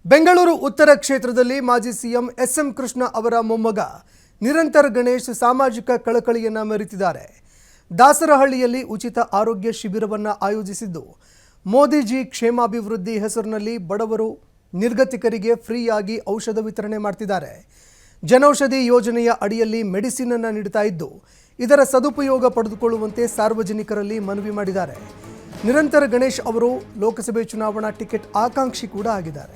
ಬೆಂಗಳೂರು ಉತ್ತರ ಕ್ಷೇತ್ರದಲ್ಲಿ ಮಾಜಿ ಸಿಎಂ ಎಸ್.ಎಂ. ಕೃಷ್ಣ ಅವರ ಮೊಮ್ಮಗ ನಿರಂತರ ಗಣೇಶ್ ಸಾಮಾಜಿಕ ಕಳಕಳಿಯನ್ನು ಮೆರೆದಿದ್ದಾರೆ. ದಾಸರಹಳ್ಳಿಯಲ್ಲಿ ಉಚಿತ ಆರೋಗ್ಯ ಶಿಬಿರವನ್ನು ಆಯೋಜಿಸಿದ್ದು, ಮೋದಿಜಿ ಕ್ಷೇಮಾಭಿವೃದ್ಧಿ ಹೆಸರಿನಲ್ಲಿ ಬಡವರು ನಿರ್ಗತಿಕರಿಗೆ ಫ್ರೀಯಾಗಿ ಔಷಧ ವಿತರಣೆ ಮಾಡ್ತಿದ್ದಾರೆ. ಜನೌಷಧಿ ಯೋಜನೆಯ ಅಡಿಯಲ್ಲಿ ಮೆಡಿಸಿನ್ ಅನ್ನು ನೀಡುತ್ತಾ ಇದ್ದು, ಇದರ ಸದುಪಯೋಗ ಪಡೆದುಕೊಳ್ಳುವಂತೆ ಸಾರ್ವಜನಿಕರಲ್ಲಿ ಮನವಿ ಮಾಡಿದ್ದಾರೆ. ನಿರಂತರ ಗಣೇಶ್ ಅವರು ಲೋಕಸಭೆ ಚುನಾವಣಾ ಟಿಕೆಟ್ ಆಕಾಂಕ್ಷಿ ಕೂಡ ಆಗಿದ್ದಾರೆ.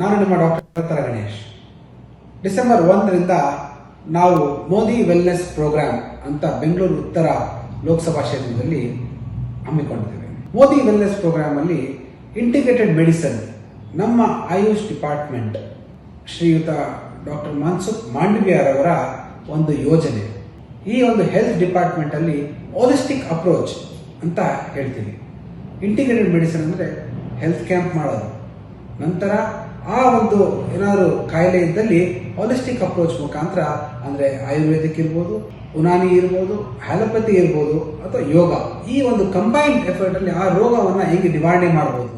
ನಾನು ನಿಮ್ಮ ಡಾಕ್ಟರ್ ಗಣೇಶ್. ಡಿಸೆಂಬರ್ 1ರಿಂದ ನಾವು ಮೋದಿ ವೆಲ್ನೆಸ್ ಪ್ರೋಗ್ರಾಮ್ ಅಂತ ಬೆಂಗಳೂರು ಉತ್ತರ ಲೋಕಸಭಾ ಕ್ಷೇತ್ರದಲ್ಲಿ ಹಮ್ಮಿಕೊಂಡಿದ್ದೇವೆ. ಮೋದಿ ವೆಲ್ನೆಸ್ ಪ್ರೋಗ್ರಾಮ್ ಅಲ್ಲಿ ಇಂಟಿಗ್ರೇಟೆಡ್ ಮೆಡಿಸಿನ್ ನಮ್ಮ ಆಯುಷ್ ಡಿಪಾರ್ಟ್ಮೆಂಟ್ ಶ್ರೀಯುತ ಡಾಕ್ಟರ್ ಮನ್ಸುಖ್ ಮಾಂಡವಿಯಾರವರ ಒಂದು ಯೋಜನೆ. ಈ ಒಂದು ಹೆಲ್ತ್ ಡಿಪಾರ್ಟ್ಮೆಂಟ್ ಅಲ್ಲಿ ಹೋಲಿಸ್ಟಿಕ್ ಅಪ್ರೋಚ್ ಅಂತ ಹೇಳ್ತೀವಿ. ಇಂಟಿಗ್ರೇಟೆಡ್ ಮೆಡಿಸಿನ್ ಅಂದ್ರೆ ಹೆಲ್ತ್ ಕ್ಯಾಂಪ್ ಮಾಡೋದು, ನಂತರ ಆ ಒಂದು ಏನಾದರೂ ಕಾಯಿಲೆ ಇದ್ದಲ್ಲಿ ಹಾಲಿಸ್ಟಿಕ್ ಅಪ್ರೋಚ್ ಮುಖಾಂತರ ಅಂದರೆ ಆಯುರ್ವೇದಿಕ್ ಇರ್ಬೋದು, ಉನಾನಿ ಇರ್ಬೋದು, ಆಲೋಪತಿ ಇರ್ಬೋದು ಅಥವಾ ಯೋಗ, ಈ ಒಂದು ಕಂಬೈನ್ಡ್ ಎಫರ್ಟ್ ಅಲ್ಲಿ ಆ ರೋಗವನ್ನು ಹೇಗೆ ನಿವಾರಣೆ ಮಾಡಬಹುದು.